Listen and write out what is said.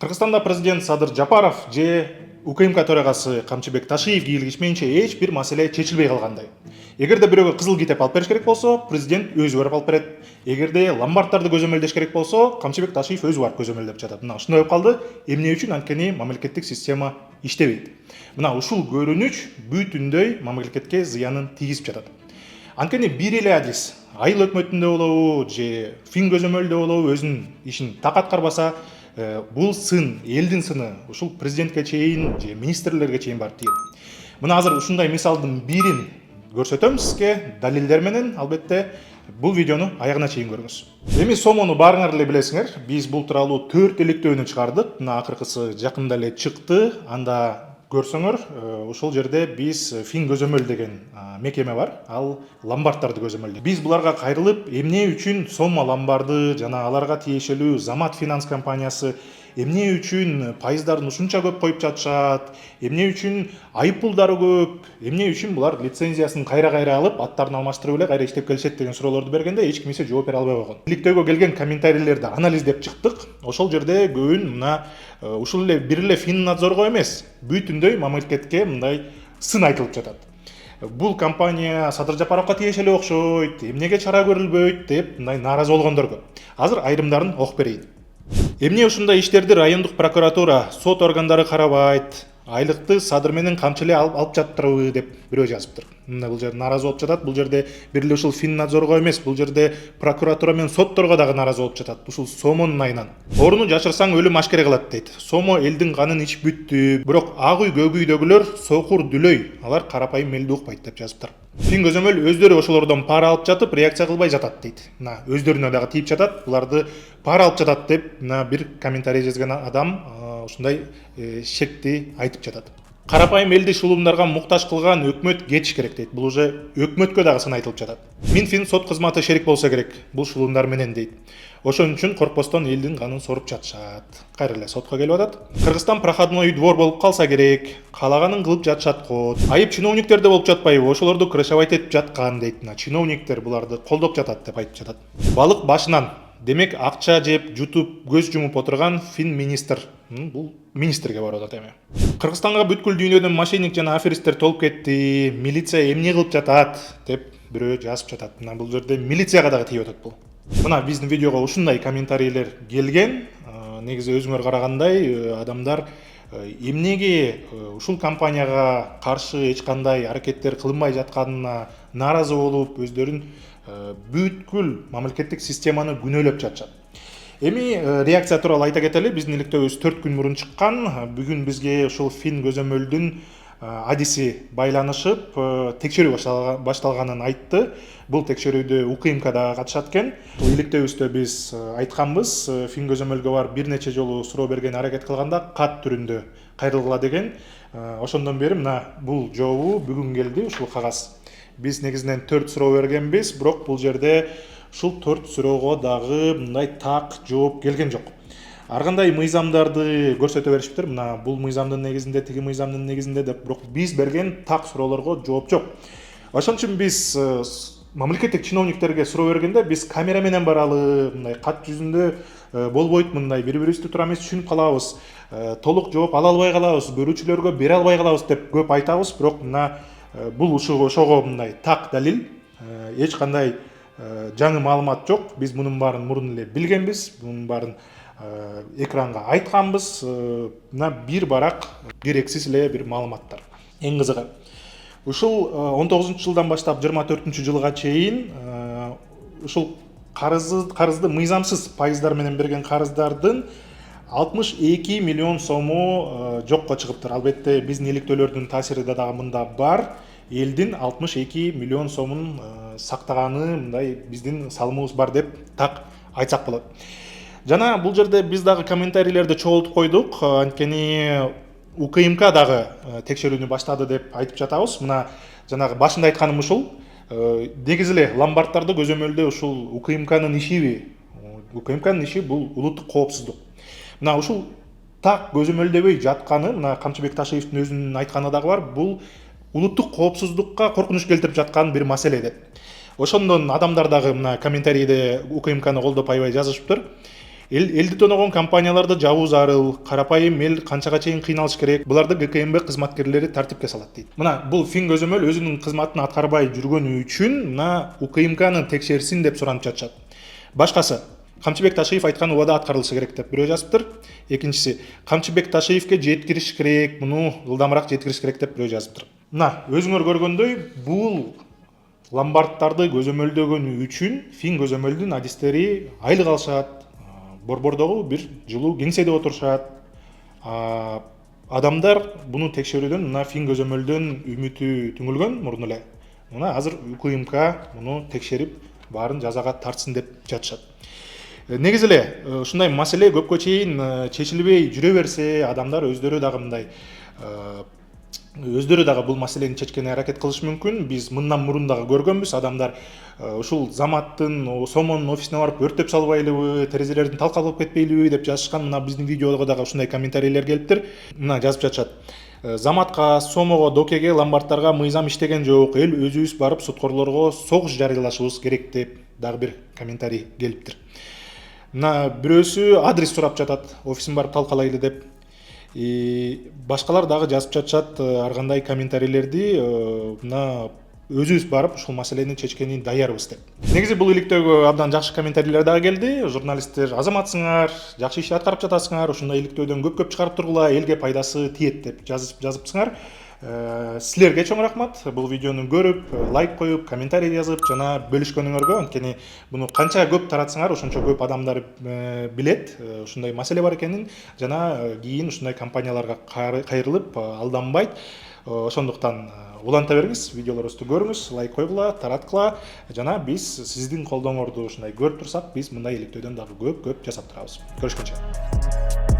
Кыргызстанда президент Садыр Жапаров же УКМК төрагасы Камчыбек Ташиев кийлигишменче эч бир маселе чечилбей калгандай. Эгерде бирөөгө кызыл китеп алып бериш керек болсо, президент өзү барып алып берет. Эгерде ломбардтарды көзөмөлдөш керек болсо, Камчыбек Ташиев өзү барып көзөмөлдөп жатат. Мына ушундай болуп калды. Эмне үчүн? Анткени мамлекеттик система иштебейт. Мына ушул көрүнүч бүтүндөй мамлекетке зыянын тийгизип жатат. Анткени бир эле адис айыл өкмөтүндө болобу же фин көзөмөлдө болобу өзүнүн ишин так аткарбаса, бул сын, элдин сыны ушул президентке чейин же министрлерге чейин барып тиет. Мына азыр ушундай мисалдын бирин көрсөтөм сизге далилдер менен. Албетте бул видеону аягына чейин көрүңүз. Эми сомону баарыңар эле билесиңер. Биз бул тууралуу 4 иликтөөнү чыгардык. Мына акыркысы жакында эле чыкты. Анда көрсөңөр, ушул жерде биз фин көзөмөл деген мекеме бар. Ал ломбардтарды көзөмөлдөйт. Биз буларга кайрылып, эмне үчүн Сома ломбарды жана аларга тиешелүү Замат финанс компаниясы эмне үчүн пайыздарын ушунча көп коюп жатышат, эмне үчүн айыппулдары көп, эмне үчүн булар лицензиясын кайра алып, аттарын алмаштырып эле кайра иштеп келишет деген суроолорду бергенде эч ким эсе жооп бере албай койгон. Иликтөөгө келген комментарийлерди анализдеп чыктык. Ошол жерде көбүн мына ушул эле бир эле Финнадзорго эмес, бүтүндөй мамлекетке мындай сын айтылып жатат. Бул компания Садыр Жапаровго тиешелүү окшойт, эмнеге чара көрүлбөйт деп мындай нааразы болгондор көп. Азыр айрымдарын окуп берейин. Эмне ушундай иштерди райондук прокуратура, сот органдары карабайт, айлыкты Садыр менен камчы эле алып жатыптырбы деп бирөө жазыптыр. Мына бул жерде нааразы болуп жатат. Бул жерде бир эле ушул Финнадзорго эмес, бул жерде прокуратура менен сотторго дагы нааразы болуп жатат. Ушул Сомонун айынан. Орunu жашырсаң өлүм ашкере кылат дейт. Сомо элдин канын ичип бүттү. Бирок ак үй, көк үйдөгүлөр сокур дүлөй, алар карапайым мелди укпайт деп жазыптыр. Фин көзөмөл өздөрү ошолордон пара алып жатып, реакция кылбай жатат дейт. Мына өздөрүнө дагы тийип жатат. Буларды пара алып жатат деп мына бир комментарий жазган адам ушундай шекти айтып жатат. Карапайым элди шулумдарга муктаж кылган өкмөт кетиш керек дейт. Бул уже өкмөткө дагы сын айтылып жатат. Минфин сот кызматы шерик болсо керек бул шулумдар менен дейт. Ошон үчүн коркпостон элдин канын соруп жатышат. Кайра эле сотко келип атат. Кыргызстан проходной двор болуп калса керек. Каалаганын кылып жатышат го. Айып чиновниктерде болуп жатпайбы? Ошолорду крышевать этип жаткан дейт. Чиновниктер буларды колдоп жатат деп айтып жатат. Балык башынан. Демек акча жеп, жутуп, көз жумуп отурган фин министр. Бул министрге барып атат эми. Кыргызстанга бүткүл дүйнөдөн мошенник жана аферисттер толуп кетти. Милиция эмне кылып жатат деп бирөө жазып жатат. Мына бул жерде милицияга дагы тийип атат бул. Мына биздин видеого ушундай комментарийлер келген. Негизи өзүңөр карагандай адамдар эмнеге ушул компанияга каршы эч кандай аракеттер кылынбай жатканына нааразы болуп, өздөрүн бүткүл мамлекеттик системаны күнөөлөп жатышат. Эми реакция тууралуу айта кетели. Биздин иликтөөбүз 4 күн мурун чыккан. Бүгүн бизге ушул фин көзөмөлдүн адиси байланышып, текшерүү башталганын айтты. Бул текшерүүдө УКМК дагы катышат экен. Иликтөөбүздө биз айтканбыз, фин көзөмөлгө барып бир нече жолу суроо берген аракет кылганда кат түрүндө кайрылгыла деген. Ошондон бери мына бул жообу бүгүн келди, ушул кагаз. Биз негизинен 4 суроо бергенбиз, бирок бул жерде ушул 4 суроого дагы мындай так жооп келген жок. Ар кандай мыйзамдарды көрсөтө беришиптир. Мына бул мыйзамдын негизинде, тиги мыйзамдын негизинде деп, бирок биз берген так суроолорго жооп жок. Ошон үчүн биз мамлекеттик чиновниктерге суроо бергенде биз камера менен баралы, мындай кат жүзүндө болбойт, мындай бири-бирибизди туура эмес түшүнүп калабыз, толук жооп ала албай калабыз, көрүүчүлөргө бере албай калабыз деп көп айтабыз, бирок мына бул ошого мындай так далил, эч кандай жаңы маалымат жок. Биз мунун баарын мурун эле билгенбиз, мунун баарын экранга айтканбыз. Мына бир барак керексиз эле бир маалыматтар. Эң кызыгы ушул 19-жылдан баштап 24-жылга чейин ушул карызды мыйзамсыз пайыздар менен берген карыздардын 62 миллион сому жокко чыгыптыр. Албетте биздин иликтөөлөрдүн таасири дагы мында бар. Элдин 62 миллион сомун сактаганы мындай биздин салымыбыз бар деп так айтсак болот. Жана бул жерде биз дагы комментарийлерди чогултуп койдук. Анткени УКМК дагы текшерүүнү баштады деп айтып жатабыз. Мына жанагы башында айтканым ушул. Негизи эле ломбардтарды көзөмөлдөө ушул УКМКнын ишиби? УКМКнын иши бул улуттук коопсуздук. Мына ушул так көзөмөлдөбөй жатканы, мына Камчыбек Ташиевдин өзүнүн айтканы дагы бар. Бул улуттук коопсуздукка коркунуч келтирип жаткан бир маселе деп. Ошондон адамдар дагы мына комментарийде УКМКны колдоп аябай жазышыптыр. Элди тоногон компанияларды жабуу зарыл, карапайым эл канчага чейин кыйналыш керек, буларды ГКМБ кызматкерлери тартипке салат дейт. Мына бул фин көзөмөл өзүнүн кызматын аткарбай жүргөнү үчүн мына УКМКны текшерсин деп суранып жатышат. Башкасы Камчыбек Ташиев айткан убада аткарылышы керек деп бирөө жазыптыр. Экинчиси Камчыбек Ташиевке жеткириш керек, муну ылдамыраак жеткириш керек деп бирөө жазыптыр. Мына өзүңөр көргөндөй бул ломбардтарды көзөмөлдөгөнү үчүн фин көзөмөлдүн адистери айлык алышат. Борбордогу бир жылуу кеңседе отурушат. Адамдар буну текшерүүдөн мына фин көзөмөлдөн үмүтү түңүлгөн мурун эле. Мына азыр УКМК муну текшерип баарын жазага тартсын деп жатышат. Негизи эле ушундай маселе көпкө чейин чечилбей жүрө берсе, адамдар өздөрү дагы бул маселени чечкенге аракет кылышы мүмкүн. Биз мындан мурун дагы көргөнбүз, адамдар ушул Заматтын, Сомонун офисине барып өртөп салбайлыбы, терезелердин талкалап кетпейлиби деп жазышкан. Мына биздин видеого дагы ушундай комментарийлер келиптир. Мына жазып жатышат. Заматка, Сомого, Докеге, ломбардтарга мыйзам иштеген жок. Эл өзүбүз барып суткорлорго согуш жарыялашыбыз керек деп дагы бир комментарий келиптир. Мына бирөөсү адрес сурап жатат, офисин барып талкалайлы деп. Башкалар дагы жазып жатышат ар кандай комментарийлерди. Мына өзүбүз барып ушул маселени чечкени даярбыз деп. Негизи бул иликтөөгө абдан жакшы комментарийлер дагы келди. Журналисттер азаматсыңар, жакшы иш аткарып жатасыңар, ушундай иликтөөдөн көп чыгарып тургула, элге пайдасы тиет деп жазыпсыңар. Силерге чоң рахмат. Бул видеону көрүп, лайк коюп, комментарий жазып, жана бөлүшкөнүңөргө, анткени буну канча көп таратсаңар, ошончо көп адамдар билет ушундай маселе бар экенин, жана кийин ушундай компанияларга кайрылып алданбайт. Ошондуктан уланта бериңиз, видеолорубузду көрүңүз, лайк койгула, тараткыла, жана биз сиздин колдооңорду ушундай көрүп турсак, биз мындай иликтөөдөн дагы көп жасап турабыз. Көрүшкөнчө.